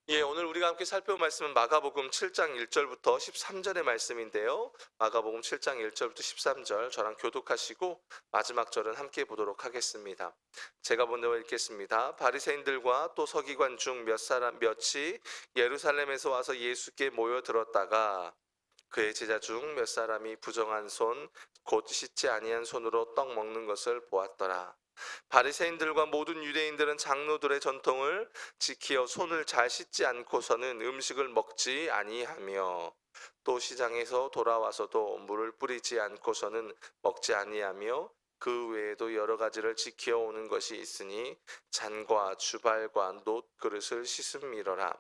오늘 우리가 함께 살펴볼 말씀은 마가복음 7장 1절부터 13절의 말씀인데요. 마가복음 7장 1절부터 13절 저랑 교독하시고 마지막 절은 함께 보도록 하겠습니다. 제가 먼저 읽겠습니다. 바리새인들과 또 서기관 중 몇이 예루살렘에서 와서 예수께 모여들었다가 그의 제자 중 몇 사람이 부정한 손, 곧 씻지 아니한 손으로 떡 먹는 것을 보았더라. 바리새인들과 모든 유대인들은 장로들의 전통을 지키어 손을 잘 씻지 않고서는 음식을 먹지 아니하며 또 시장에서 돌아와서도 물을 뿌리지 않고서는 먹지 아니하며 그 외에도 여러 가지를 지켜 오는 것이 있으니 잔과 주발과 놋 그릇을 씻음이러라.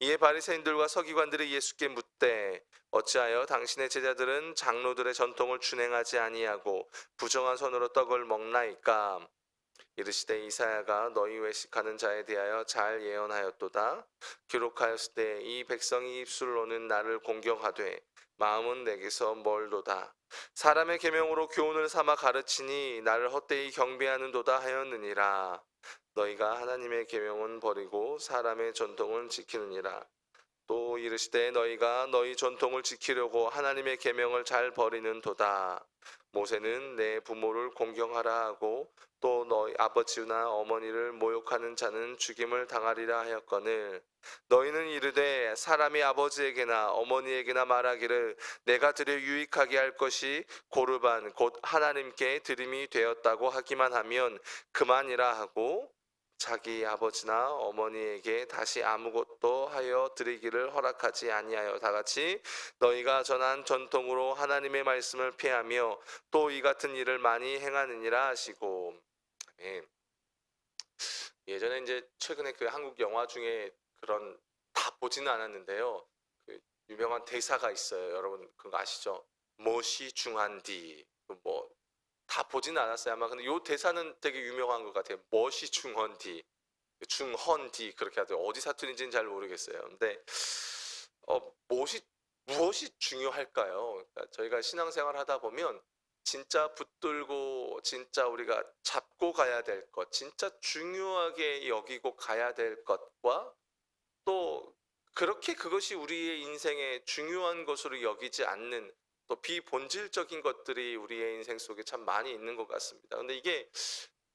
이에 바리새인들과 서기관들이 예수께 묻되 어찌하여 당신의 제자들은 장로들의 전통을 준행하지 아니하고 부정한 손으로 떡을 먹나이까? 이르시되 이사야가 너희 외식하는 자에 대하여 잘 예언하였도다. 기록하였을 때 이 백성이 입술로는 나를 공경하되 마음은 내게서 멀도다. 사람의 계명으로 교훈을 삼아 가르치니 나를 헛되이 경배하는도다 하였느니라. 너희가 하나님의 계명은 버리고 사람의 전통을 지키느니라. 또 이르시되 너희가 너희 전통을 지키려고 하나님의 계명을 잘 버리는도다. 모세는 내 부모를 공경하라 하고 또 너희 아버지나 어머니를 모욕하는 자는 죽임을 당하리라 하였거늘 너희는 이르되 사람이 아버지에게나 어머니에게나 말하기를 내가 드려 유익하게 할 것이 고르반 곧 하나님께 드림이 되었다고 하기만 하면 그만이라 하고 자기 아버지나 어머니에게 다시 아무것도 하여 드리기를 허락하지 아니하여 다같이 너희가 전한 전통으로 하나님의 말씀을 피하며 또 이 같은 일을 많이 행하느니라 하시고. 아멘. 예전에 이제 최근에 그 한국 영화 중에 그런 다 보지는 않았는데요. 그 유명한 대사가 있어요. 여러분 그거 아시죠? 무엇이 중한디 뭐 다 보지는 않았어요 아마. 근데 요 대사는 되게 유명한 것 같아요. 무엇이 중헌디 중헌디 그렇게 하더라고요. 어디 사투리인지는 잘 모르겠어요. 근데 어, 무엇이 무엇이 중요할까요? 그러니까 저희가 신앙생활 하다 보면 진짜 붙들고 진짜 우리가 잡고 가야 될 것, 진짜 중요하게 여기고 가야 될 것과 또 그렇게 그것이 우리의 인생에 중요한 것으로 여기지 않는 또 비본질적인 것들이 우리의 인생 속에 참 많이 있는 것 같습니다. 근데 이게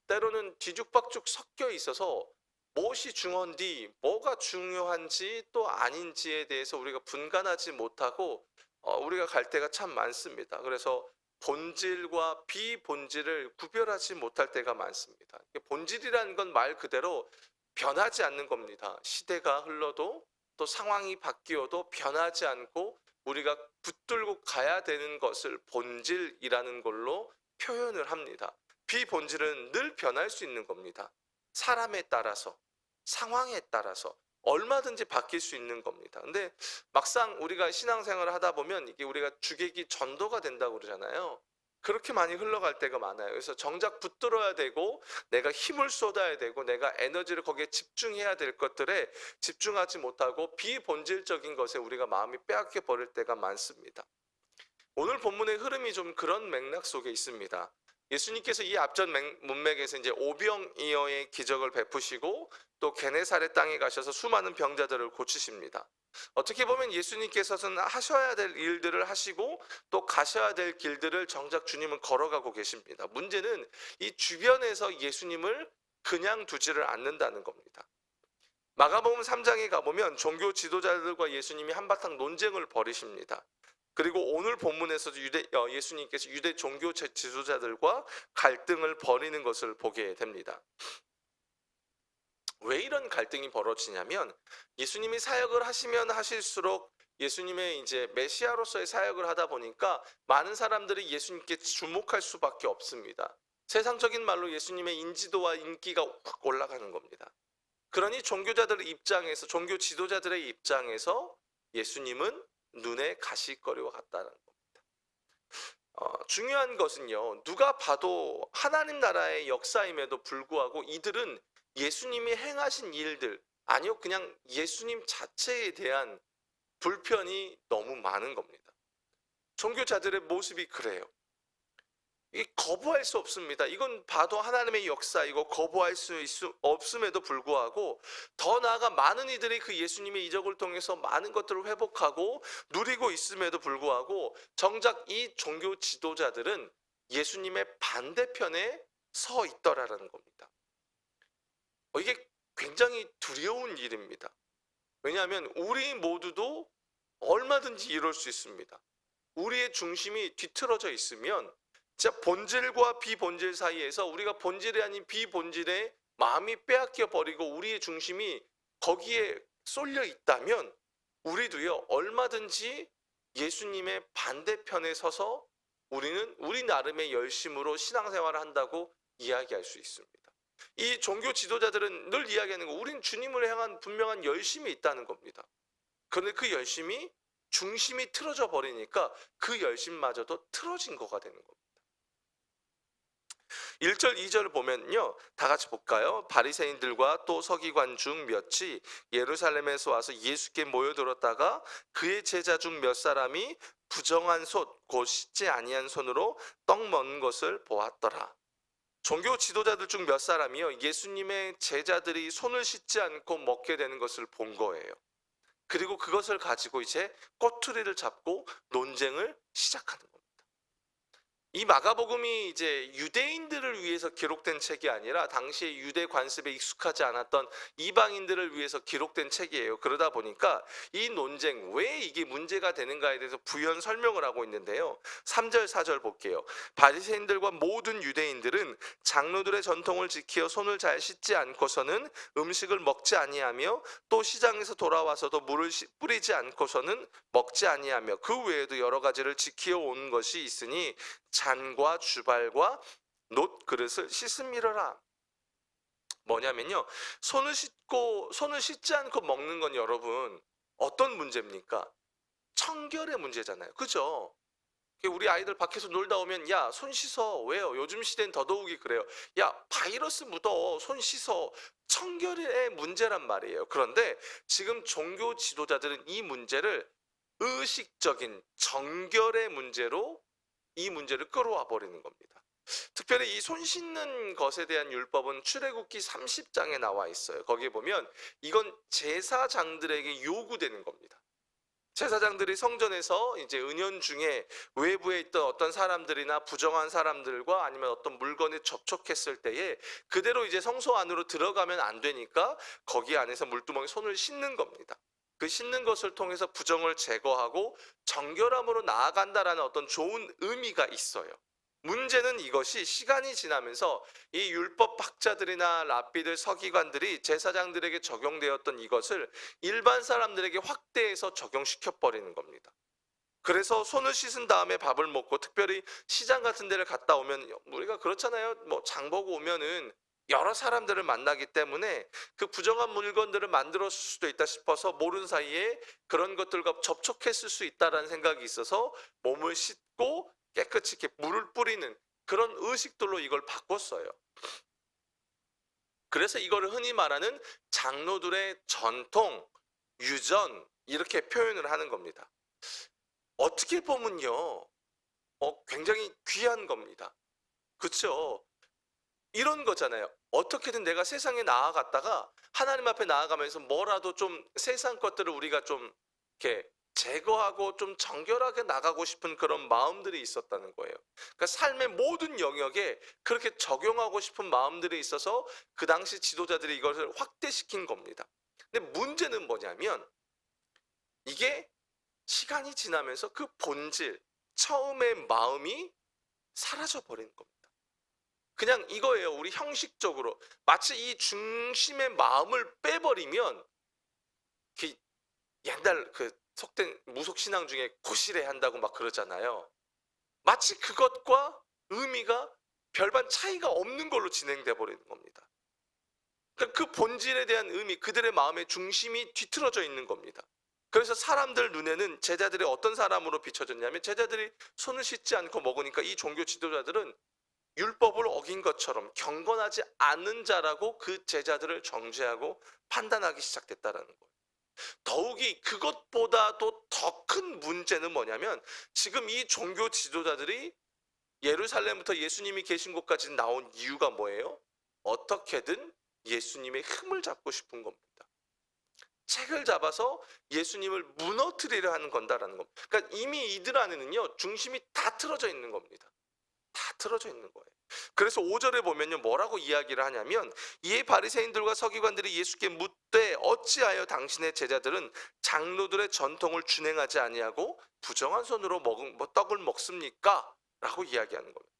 때로는 뒤죽박죽 섞여 있어서 무엇이 중요한지, 뭐가 중요한지 또 아닌지에 대해서 우리가 분간하지 못하고 우리가 갈 때가 참 많습니다. 그래서 본질과 비본질을 구별하지 못할 때가 많습니다. 본질이라는 건 말 그대로 변하지 않는 겁니다. 시대가 흘러도 또 상황이 바뀌어도 변하지 않고 우리가 붙들고 가야 되는 것을 본질이라는 걸로 표현을 합니다. 비본질은 늘 변할 수 있는 겁니다. 사람에 따라서, 상황에 따라서 얼마든지 바뀔 수 있는 겁니다. 근데 막상 우리가 신앙생활을 하다 보면 이게 우리가 주객이 전도가 된다고 그러잖아요. 그렇게 많이 흘러갈 때가 많아요. 그래서 정작 붙들어야 되고 내가 힘을 쏟아야 되고 내가 에너지를 거기에 집중해야 될 것들에 집중하지 못하고 비본질적인 것에 우리가 마음이 빼앗겨 버릴 때가 많습니다. 오늘 본문의 흐름이 좀 그런 맥락 속에 있습니다. 예수님께서 이 앞전 문맥에서 이제 오병이어의 기적을 베푸시고 또 게네사렛 땅에 가셔서 수많은 병자들을 고치십니다. 어떻게 보면 예수님께서는 하셔야 될 일들을 하시고 또 가셔야 될 길들을 정작 주님은 걸어가고 계십니다. 문제는 이 주변에서 예수님을 그냥 두지를 않는다는 겁니다. 마가복음 3장에 가보면 종교 지도자들과 예수님이 한바탕 논쟁을 벌이십니다. 그리고 오늘 본문에서도 예수님께서 유대 종교 지도자들과 갈등을 벌이는 것을 보게 됩니다. 왜 이런 갈등이 벌어지냐면 예수님이 사역을 하시면 하실수록 예수님의 이제 메시아로서의 사역을 하다 보니까 많은 사람들이 예수님께 주목할 수밖에 없습니다. 세상적인 말로 예수님의 인지도와 인기가 확 올라가는 겁니다. 그러니 종교자들의 입장에서 종교 지도자들의 입장에서 예수님은 눈에 가시거리와 같다는 겁니다. 중요한 것은요. 누가 봐도 하나님 나라의 역사임에도 불구하고 이들은 예수님이 행하신 일들 아니요 그냥 예수님 자체에 대한 불편이 너무 많은 겁니다. 종교자들의 모습이 그래요. 이 거부할 수 없습니다. 이건 봐도 하나님의 역사이고 거부할 없음에도 불구하고 더 나아가 많은 이들이 그 예수님의 이적을 통해서 많은 것들을 회복하고 누리고 있음에도 불구하고 정작 이 종교 지도자들은 예수님의 반대편에 서 있더라라는 겁니다. 이게 굉장히 두려운 일입니다. 왜냐하면 우리 모두도 얼마든지 이럴 수 있습니다. 우리의 중심이 뒤틀어져 있으면 진짜 본질과 비본질 사이에서 우리가 본질이 아닌 비본질에 마음이 빼앗겨 버리고 우리의 중심이 거기에 쏠려 있다면 우리도요 얼마든지 예수님의 반대편에 서서 우리는 우리 나름의 열심으로 신앙생활을 한다고 이야기할 수 있습니다. 이 종교 지도자들은 늘 이야기하는 거 우린 주님을 향한 분명한 열심이 있다는 겁니다. 그런데 그 열심이 중심이 틀어져 버리니까 그 열심마저도 틀어진 거가 되는 겁니다. 1절 2절을 보면요. 다 같이 볼까요? 바리새인들과 또 서기관 중 몇이 예루살렘에서 와서 예수께 모여들었다가 그의 제자 중 몇 사람이 부정한 솥 곧 씻지 아니한 손으로 떡 먹는 것을 보았더라. 종교 지도자들 중 몇 사람이요. 예수님의 제자들이 손을 씻지 않고 먹게 되는 것을 본 거예요. 그리고 그것을 가지고 이제 꼬투리를 잡고 논쟁을 시작하는 겁니다. 이 마가복음이 이제 유대인들을 위해서 기록된 책이 아니라 당시에 유대 관습에 익숙하지 않았던 이방인들을 위해서 기록된 책이에요. 그러다 보니까 이 논쟁, 왜 이게 문제가 되는가에 대해서 부연 설명을 하고 있는데요. 3절 4절 볼게요. 바리새인들과 모든 유대인들은 장로들의 전통을 지키어 손을 잘 씻지 않고서는 음식을 먹지 아니하며 또 시장에서 돌아와서도 물을 뿌리지 않고서는 먹지 아니하며 그 외에도 여러 가지를 지키어 온 것이 있으니 잔과 주발과 놋 그릇을 씻음이러라. 뭐냐면요, 손을 씻지 않고 먹는 건 여러분 어떤 문제입니까? 청결의 문제잖아요. 그죠? 우리 아이들 밖에서 놀다 오면 야, 손 씻어. 왜요? 요즘 시대는 더더욱이 그래요. 야, 바이러스 묻어. 손 씻어. 청결의 문제란 말이에요. 그런데 지금 종교 지도자들은 이 문제를 의식적인 정결의 문제로 이 문제를 끌어와 버리는 겁니다. 특별히 이 손 씻는 것에 대한 율법은 출애굽기 30장에 나와 있어요. 거기에 보면 이건 제사장들에게 요구되는 겁니다. 제사장들이 성전에서 이제 은연중에 외부에 있던 어떤 사람들이나 부정한 사람들과 아니면 어떤 물건에 접촉했을 때에 그대로 이제 성소 안으로 들어가면 안 되니까 거기 안에서 물두멍에 손을 씻는 겁니다. 그 씻는 것을 통해서 부정을 제거하고 정결함으로 나아간다라는 어떤 좋은 의미가 있어요. 문제는 이것이 시간이 지나면서 이 율법 학자들이나 랍비들, 서기관들이 제사장들에게 적용되었던 이것을 일반 사람들에게 확대해서 적용시켜 버리는 겁니다. 그래서 손을 씻은 다음에 밥을 먹고, 특별히 시장 같은 데를 갔다 오면 우리가 그렇잖아요. 뭐 장 보고 오면은 여러 사람들을 만나기 때문에 그 부정한 물건들을 만들었을 수도 있다 싶어서 모르는 사이에 그런 것들과 접촉했을 수 있다라는 생각이 있어서 몸을 씻고 깨끗이 이렇게 물을 뿌리는 그런 의식들로 이걸 바꿨어요. 그래서 이거를 흔히 말하는 장로들의 전통, 유전 이렇게 표현을 하는 겁니다. 어떻게 보면요, 굉장히 귀한 겁니다. 그렇죠? 이런 거잖아요. 어떻게든 내가 세상에 나아갔다가 하나님 앞에 나아가면서 뭐라도 좀 세상 것들을 우리가 좀 이렇게 제거하고 좀 정결하게 나가고 싶은 그런 마음들이 있었다는 거예요. 그러니까 삶의 모든 영역에 그렇게 적용하고 싶은 마음들이 있어서 그 당시 지도자들이 이것을 확대시킨 겁니다. 근데 문제는 뭐냐면 이게 시간이 지나면서 그 본질, 처음의 마음이 사라져 버리는 겁니다. 그냥 이거예요. 우리 형식적으로 마치 이 중심의 마음을 빼버리면 그 옛날 그 속된 무속 신앙 중에 고실해 한다고 막 그러잖아요. 마치 그것과 의미가 별반 차이가 없는 걸로 진행돼 버리는 겁니다. 그러니까 그 본질에 대한 의미, 그들의 마음의 중심이 뒤틀어져 있는 겁니다. 그래서 사람들 눈에는 제자들이 어떤 사람으로 비춰졌냐면 제자들이 손을 씻지 않고 먹으니까 이 종교 지도자들은 율법을 어긴 것처럼 경건하지 않은 자라고 그 제자들을 정죄하고 판단하기 시작됐다는 거예요. 더욱이 그것보다도 더 큰 문제는 뭐냐면 지금 이 종교 지도자들이 예루살렘부터 예수님이 계신 곳까지 나온 이유가 뭐예요? 어떻게든 예수님의 흠을 잡고 싶은 겁니다. 책을 잡아서 예수님을 무너뜨리려 하는 건다라는 겁니다. 그러니까 이미 이들 안에는요, 중심이 다 틀어져 있는 겁니다. 다 틀어져 있는 거예요. 그래서 5절에 보면요, 뭐라고 이야기를 하냐면, 이에 바리새인들과 서기관들이 예수께 묻되 어찌하여 당신의 제자들은 장로들의 전통을 준행하지 아니하고 부정한 손으로 떡을 먹습니까? 라고 이야기하는 겁니다.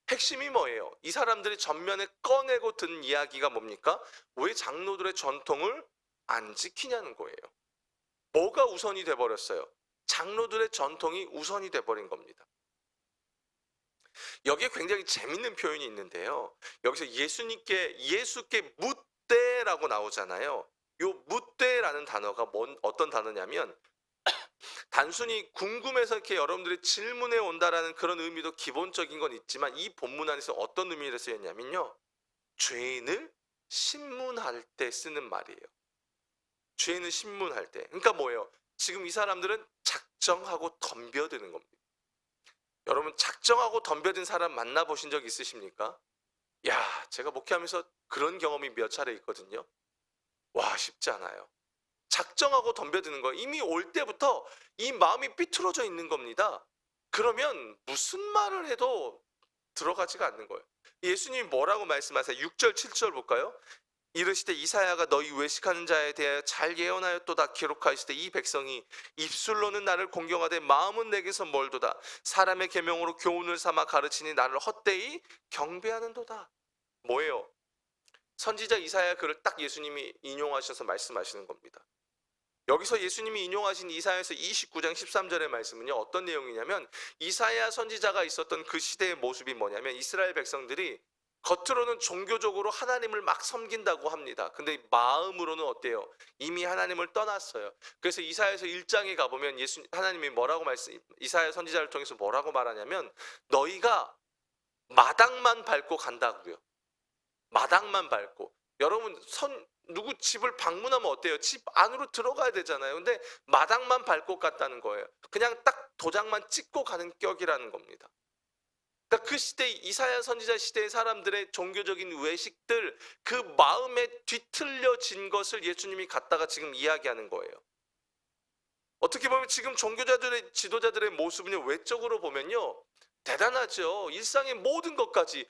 핵심이 뭐예요? 이 사람들이 전면에 꺼내고 든 이야기가 뭡니까? 왜 장로들의 전통을 안 지키냐는 거예요. 뭐가 우선이 돼버렸어요? 장로들의 전통이 우선이 돼버린 겁니다. 여기에 굉장히 재밌는 표현이 있는데요. 여기서 예수께 묻되라고 나오잖아요. 요 묻되라는 단어가 어떤 단어냐면 단순히 궁금해서 이렇게 여러분들이 질문해 온다라는 그런 의미도 기본적인 건 있지만, 이 본문 안에서 어떤 의미로 쓰였냐면요, 죄인을 신문할 때 쓰는 말이에요. 죄인을 신문할 때. 그러니까 뭐예요? 지금 이 사람들은 작정하고 덤벼드는 겁니다. 여러분, 작정하고 덤벼든 사람 만나보신 적 있으십니까? 야, 제가 목회하면서 그런 경험이 몇 차례 있거든요. 와, 쉽지 않아요. 작정하고 덤벼드는 거예요. 이미 올 때부터 이 마음이 삐뚤어져 있는 겁니다. 그러면 무슨 말을 해도 들어가지가 않는 거예요. 예수님이 뭐라고 말씀하세요? 6절 7절 볼까요? 이르시되 이사야가 너희 외식하는 자에 대하여 잘 예언하였도다. 기록하시되 이 백성이 입술로는 나를 공경하되 마음은 내게서 멀도다. 사람의 계명으로 교훈을 삼아 가르치니 나를 헛되이 경배하는도다. 뭐예요? 선지자 이사야 글을 딱 예수님이 인용하셔서 말씀하시는 겁니다. 여기서 예수님이 인용하신 이사야서 29장 13절의 말씀은요, 어떤 내용이냐면, 이사야 선지자가 있었던 그 시대의 모습이 뭐냐면, 이스라엘 백성들이 겉으로는 종교적으로 하나님을 막 섬긴다고 합니다. 근데 마음으로는 어때요? 이미 하나님을 떠났어요. 그래서 이사야서 1장에 가보면 하나님이 이사야 선지자를 통해서 뭐라고 말하냐면, 너희가 마당만 밟고 간다고요. 마당만 밟고. 여러분, 누구 집을 방문하면 어때요? 집 안으로 들어가야 되잖아요. 근데 마당만 밟고 갔다는 거예요. 그냥 딱 도장만 찍고 가는 격이라는 겁니다. 그러니까 그 시대, 이사야 선지자 시대의 사람들의 종교적인 외식들, 그 마음에 뒤틀려진 것을 예수님이 갖다가 지금 이야기하는 거예요. 어떻게 보면 지금 종교자들의 지도자들의 모습은요, 외적으로 보면요, 대단하죠. 일상의 모든 것까지,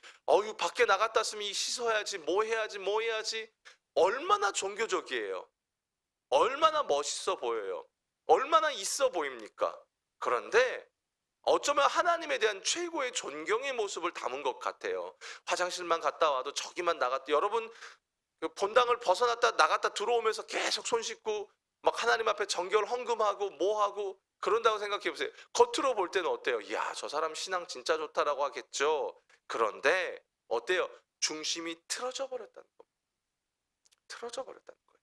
밖에 나갔다 왔으면 씻어야지, 뭐 해야지. 얼마나 종교적이에요. 얼마나 멋있어 보여요. 얼마나 있어 보입니까? 그런데 어쩌면 하나님에 대한 최고의 존경의 모습을 담은 것 같아요. 화장실만 갔다 와도 저기만 나갔다. 여러분, 그 본당을 벗어났다 나갔다 들어오면서 계속 손 씻고 막 하나님 앞에 정결 헌금하고 뭐하고 그런다고 생각해 보세요. 겉으로 볼 때는 어때요? 이야, 저 사람 신앙 진짜 좋다라고 하겠죠. 그런데 어때요? 중심이 틀어져 버렸다는 겁니다. 틀어져 버렸다는 거예요.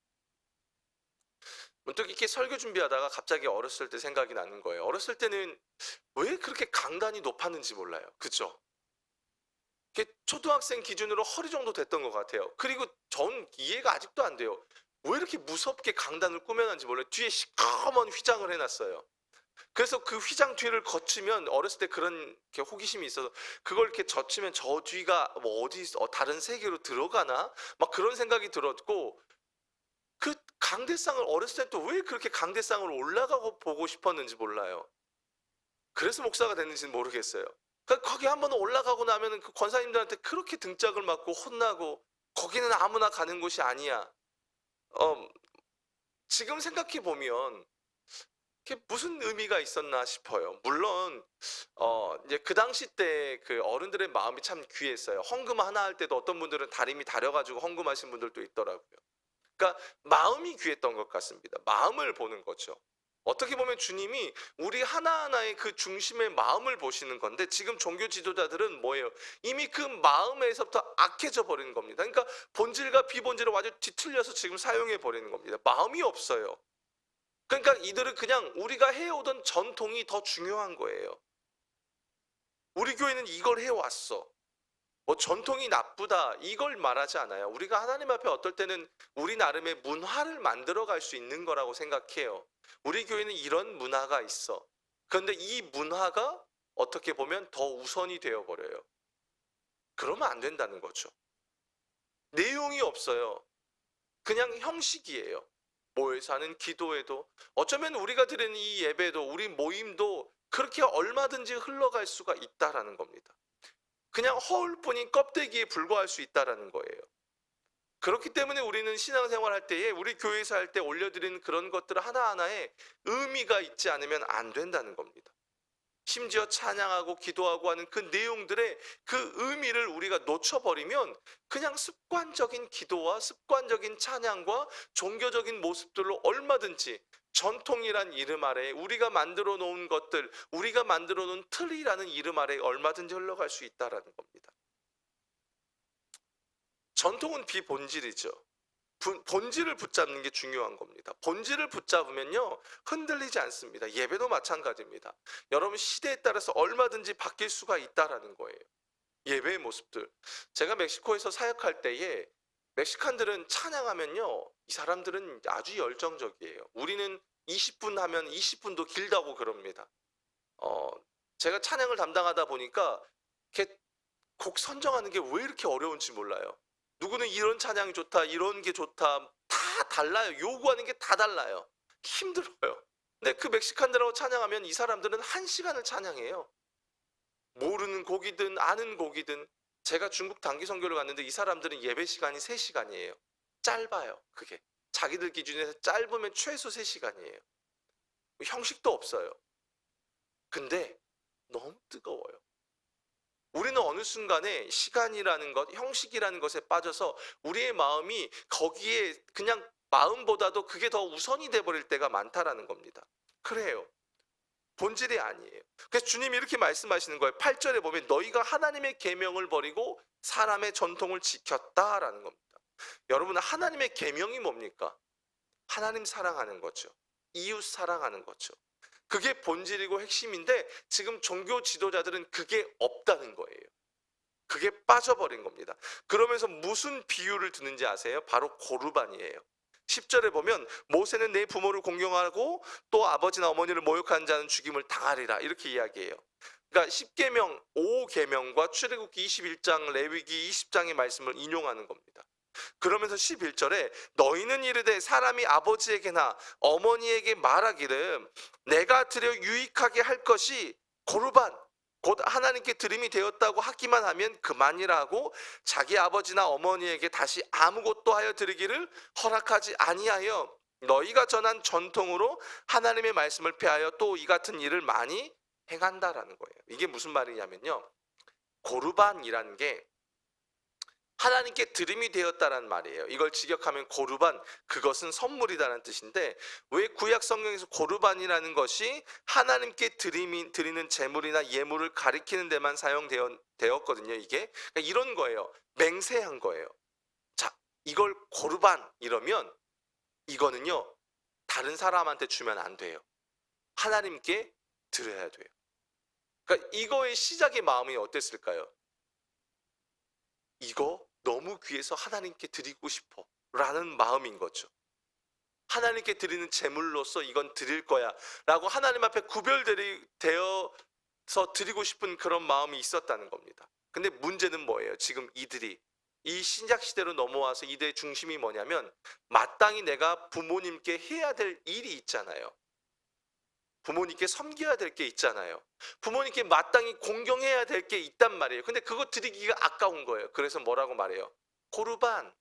문득 이렇게 설교 준비하다가 갑자기 어렸을 때 생각이 나는 거예요. 어렸을 때는 왜 그렇게 강단이 높았는지 몰라요. 그죠? 초등학생 기준으로 허리 정도 됐던 것 같아요. 그리고 전 이해가 아직도 안 돼요. 왜 이렇게 무섭게 강단을 꾸며놨는지 몰라요. 뒤에 시커먼 휘장을 해놨어요. 그래서 그 휘장 뒤를 거치면, 어렸을 때 그런 호기심이 있어서 그걸 이렇게 젖히면 저 뒤가 뭐 다른 세계로 들어가나? 막 그런 생각이 들었고, 그 강대상을 어렸을 때 또 왜 그렇게 강대상을 올라가고 보고 싶었는지 몰라요. 그래서 목사가 됐는지는 모르겠어요. 그러니까 거기 한번 올라가고 나면은 그 권사님들한테 그렇게 등짝을 맞고 혼나고, 거기는 아무나 가는 곳이 아니야. 지금 생각해 보면 그게 무슨 의미가 있었나 싶어요. 물론 이제 그 당시 때 그 어른들의 마음이 참 귀했어요. 헌금 하나 할 때도 어떤 분들은 다림이 다려가지고 헌금하신 분들도 있더라고요. 그러니까 마음이 귀했던 것 같습니다. 마음을 보는 거죠. 어떻게 보면 주님이 우리 하나하나의 그 중심의 마음을 보시는 건데, 지금 종교 지도자들은 뭐예요? 이미 그 마음에서부터 악해져 버리는 겁니다. 그러니까 본질과 비본질을 완전 뒤틀려서 지금 사용해 버리는 겁니다. 마음이 없어요. 그러니까 이들은 그냥 우리가 해오던 전통이 더 중요한 거예요. 우리 교회는 이걸 해왔어. 뭐 전통이 나쁘다 이걸 말하지 않아요. 우리가 하나님 앞에 어떨 때는 우리 나름의 문화를 만들어 갈 수 있는 거라고 생각해요. 우리 교회는 이런 문화가 있어. 그런데 이 문화가 어떻게 보면 더 우선이 되어 버려요. 그러면 안 된다는 거죠. 내용이 없어요. 그냥 형식이에요. 모여서 하는 기도에도 어쩌면 우리가 드리는 이 예배도 우리 모임도 그렇게 얼마든지 흘러갈 수가 있다라는 겁니다. 그냥 허울뿐인 껍데기에 불과할 수 있다라는 거예요. 그렇기 때문에 우리는 신앙생활 할 때에 우리 교회에서 할 때 올려드리는 그런 것들 하나하나에 의미가 있지 않으면 안 된다는 겁니다. 심지어 찬양하고 기도하고 하는 그 내용들의 그 의미를 우리가 놓쳐버리면 그냥 습관적인 기도와 습관적인 찬양과 종교적인 모습들로 얼마든지 전통이란 이름 아래 우리가 만들어 놓은 것들, 우리가 만들어 놓은 틀이라는 이름 아래 얼마든지 흘러갈 수 있다라는 겁니다. 전통은 비본질이죠. 본질을 붙잡는 게 중요한 겁니다. 본질을 붙잡으면요 흔들리지 않습니다. 예배도 마찬가지입니다. 여러분 시대에 따라서 얼마든지 바뀔 수가 있다라는 거예요. 예배의 모습들. 제가 멕시코에서 사역할 때에 멕시칸들은 찬양하면요 이 사람들은 아주 열정적이에요. 우리는 20분 하면 20분도 길다고 그럽니다. 제가 찬양을 담당하다 보니까 이렇게 곡 선정하는 게 왜 이렇게 어려운지 몰라요. 누구는 이런 찬양이 좋다, 이런 게 좋다, 다 달라요. 요구하는 게 다 달라요. 힘들어요. 근데 그 멕시칸들하고 찬양하면 이 사람들은 1시간을 찬양해요. 모르는 곡이든 아는 곡이든. 제가 중국 단기 선교를 갔는데 이 사람들은 예배 시간이 3시간이에요. 짧아요. 그게 자기들 기준에서 짧으면 최소 3시간이에요. 형식도 없어요. 근데 너무 뜨거워요. 우리는 어느 순간에 시간이라는 것, 형식이라는 것에 빠져서 우리의 마음이 거기에 그냥 마음보다도 그게 더 우선이 돼버릴 때가 많다라는 겁니다. 그래요. 본질이 아니에요. 그래서 주님이 이렇게 말씀하시는 거예요. 8절에 보면 너희가 하나님의 계명을 버리고 사람의 전통을 지켰다라는 겁니다. 여러분 하나님의 계명이 뭡니까? 하나님 사랑하는 거죠. 이웃 사랑하는 거죠. 그게 본질이고 핵심인데 지금 종교 지도자들은 그게 없다는 거예요. 그게 빠져버린 겁니다. 그러면서 무슨 비유를 드는지 아세요? 바로 고르반이에요. 10절에 보면 모세는 내 부모를 공경하고 또 아버지나 어머니를 모욕하는 자는 죽임을 당하리라 이렇게 이야기해요. 그러니까 10계명, 5계명과 출애굽기 21장, 레위기 20장의 말씀을 인용하는 겁니다. 그러면서 11절에 너희는 이르되 사람이 아버지에게나 어머니에게 말하기를 내가 드려 유익하게 할 것이 고르반 곧 하나님께 드림이 되었다고 하기만 하면 그만이라 하고 자기 아버지나 어머니에게 다시 아무것도 하여 드리기를 허락하지 아니하여 너희가 전한 전통으로 하나님의 말씀을 폐하여 또 이 같은 일을 많이 행한다라는 거예요. 이게 무슨 말이냐면요 고르반이라는 게 하나님께 드림이 되었다는 말이에요. 이걸 직역하면 고르반, 그것은 선물이다라는 뜻인데 왜 구약 성경에서 고르반이라는 것이 하나님께 드리는 제물이나 예물을 가리키는 데만 사용되었거든요. 이게 그러니까 이런 거예요. 맹세한 거예요. 자, 이걸 고르반 이러면 이거는요 다른 사람한테 주면 안 돼요. 하나님께 드려야 돼요. 그러니까 이거의 시작의 마음이 어땠을까요? 이거 너무 귀해서 하나님께 드리고 싶어 라는 마음인 거죠. 하나님께 드리는 제물로서 이건 드릴 거야 라고 하나님 앞에 구별되어서 드리고 싶은 그런 마음이 있었다는 겁니다. 근데 문제는 뭐예요? 지금 이들이 이 신약 시대로 넘어와서 이들의 중심이 뭐냐면 마땅히 내가 부모님께 해야 될 일이 있잖아요. 부모님께 섬겨야 될 게 있잖아요. 부모님께 마땅히 공경해야 될 게 있단 말이에요. 근데 그거 드리기가 아까운 거예요. 그래서 뭐라고 말해요? 고르반.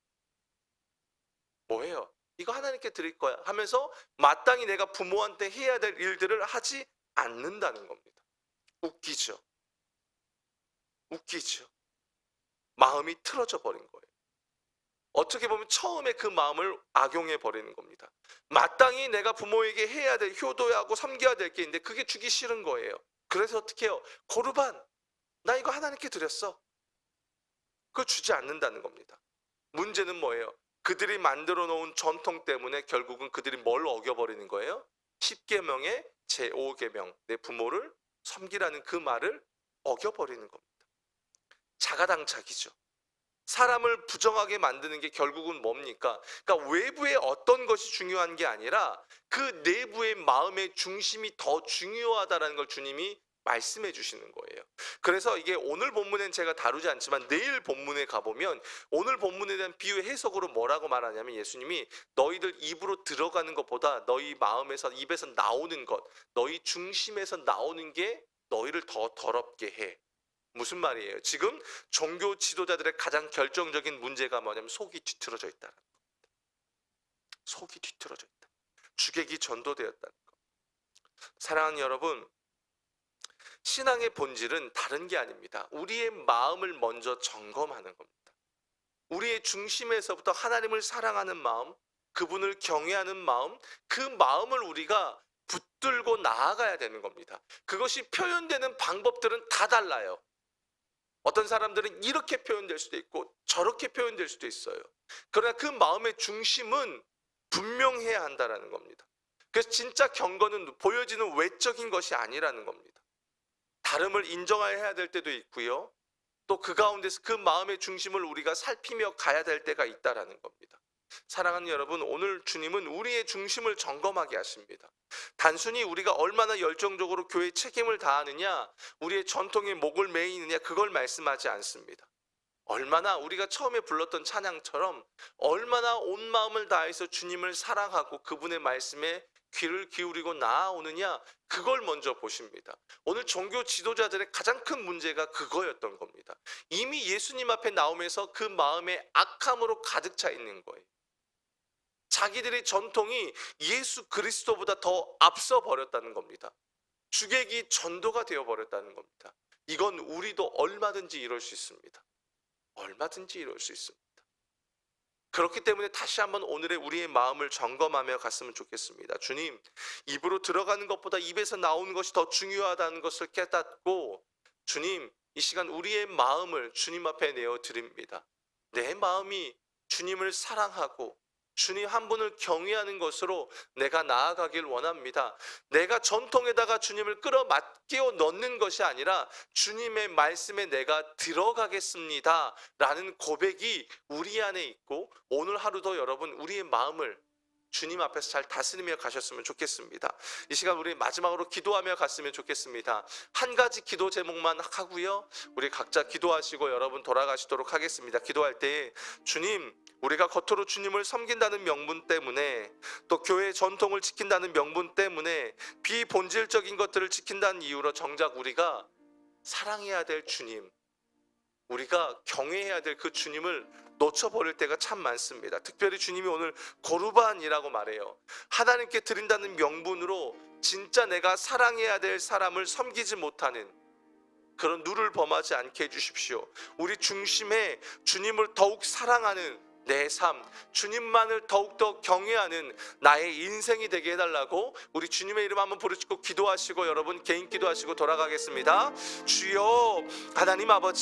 뭐예요? 이거 하나님께 드릴 거야 하면서 마땅히 내가 부모한테 해야 될 일들을 하지 않는다는 겁니다. 웃기죠? 웃기죠? 마음이 틀어져 버린 거예요. 어떻게 보면 처음에 그 마음을 악용해 버리는 겁니다. 마땅히 내가 부모에게 해야 될, 효도하고 섬겨야 될 게 있는데 그게 주기 싫은 거예요. 그래서 어떻게 해요? 고르반, 나 이거 하나님께 드렸어. 그거 주지 않는다는 겁니다. 문제는 뭐예요? 그들이 만들어 놓은 전통 때문에 결국은 그들이 뭘 어겨버리는 거예요? 10계명의 제5계명, 내 부모를 섬기라는 그 말을 어겨버리는 겁니다. 자가당착이죠. 사람을 부정하게 만드는 게 결국은 뭡니까? 그러니까 외부의 어떤 것이 중요한 게 아니라 그 내부의 마음의 중심이 더 중요하다는 걸 주님이 말씀해 주시는 거예요. 그래서 이게 오늘 본문엔 제가 다루지 않지만 내일 본문에 가보면 오늘 본문에 대한 비유 해석으로 뭐라고 말하냐면 예수님이 너희들 입으로 들어가는 것보다 너희 마음에서 입에서 나오는 것, 너희 중심에서 나오는 게 너희를 더 더럽게 해. 무슨 말이에요? 지금 종교 지도자들의 가장 결정적인 문제가 뭐냐면 속이 뒤틀어져 있다는 거. 속이 뒤틀어져 있다. 주객이 전도되었다는 거. 사랑하는 여러분, 신앙의 본질은 다른 게 아닙니다. 우리의 마음을 먼저 점검하는 겁니다. 우리의 중심에서부터 하나님을 사랑하는 마음, 그분을 경외하는 마음, 그 마음을 우리가 붙들고 나아가야 되는 겁니다. 그것이 표현되는 방법들은 다 달라요. 어떤 사람들은 이렇게 표현될 수도 있고 저렇게 표현될 수도 있어요. 그러나 그 마음의 중심은 분명해야 한다는 겁니다. 그래서 진짜 경건은 보여지는 외적인 것이 아니라는 겁니다. 다름을 인정해야 될 때도 있고요. 또 그 가운데서 그 마음의 중심을 우리가 살피며 가야 될 때가 있다라는 겁니다. 사랑하는 여러분, 오늘 주님은 우리의 중심을 점검하게 하십니다. 단순히 우리가 얼마나 열정적으로 교회에 책임을 다하느냐, 우리의 전통에 목을 매이느냐, 그걸 말씀하지 않습니다. 얼마나 우리가 처음에 불렀던 찬양처럼 얼마나 온 마음을 다해서 주님을 사랑하고 그분의 말씀에 귀를 기울이고 나아오느냐, 그걸 먼저 보십니다. 오늘 종교 지도자들의 가장 큰 문제가 그거였던 겁니다. 이미 예수님 앞에 나오면서 그 마음에 악함으로 가득 차 있는 거예요. 자기들의 전통이 예수 그리스도보다 더 앞서 버렸다는 겁니다. 주객이 전도가 되어 버렸다는 겁니다. 이건 우리도 얼마든지 이럴 수 있습니다. 얼마든지 이럴 수 있습니다. 그렇기 때문에 다시 한번 오늘의 우리의 마음을 점검하며 갔으면 좋겠습니다. 주님, 입으로 들어가는 것보다 입에서 나오는 것이 더 중요하다는 것을 깨닫고, 주님, 이 시간 우리의 마음을 주님 앞에 내어드립니다. 내 마음이 주님을 사랑하고 주님 한 분을 경외하는 것으로 내가 나아가길 원합니다. 내가 전통에다가 주님을 끌어맡겨 넣는 것이 아니라 주님의 말씀에 내가 들어가겠습니다 라는 고백이 우리 안에 있고, 오늘 하루도 여러분 우리의 마음을 주님 앞에서 잘 다스리며 가셨으면 좋겠습니다. 이 시간 우리 마지막으로 기도하며 갔으면 좋겠습니다. 한 가지 기도 제목만 하고요, 우리 각자 기도하시고 여러분 돌아가시도록 하겠습니다. 기도할 때 주님, 우리가 겉으로 주님을 섬긴다는 명분 때문에, 또 교회의 전통을 지킨다는 명분 때문에, 비본질적인 것들을 지킨다는 이유로 정작 우리가 사랑해야 될 주님, 우리가 경외해야 될 그 주님을 놓쳐버릴 때가 참 많습니다. 특별히 주님이 오늘 고르반이라고 말해요. 하나님께 드린다는 명분으로 진짜 내가 사랑해야 될 사람을 섬기지 못하는 그런 누를 범하지 않게 해주십시오. 우리 중심에 주님을 더욱 사랑하는 내 삶, 주님만을 더욱더 경외하는 나의 인생이 되게 해달라고 우리 주님의 이름 한번 부르짖고 기도하시고 여러분 개인 기도하시고 돌아가겠습니다. 주여, 하나님 아버지,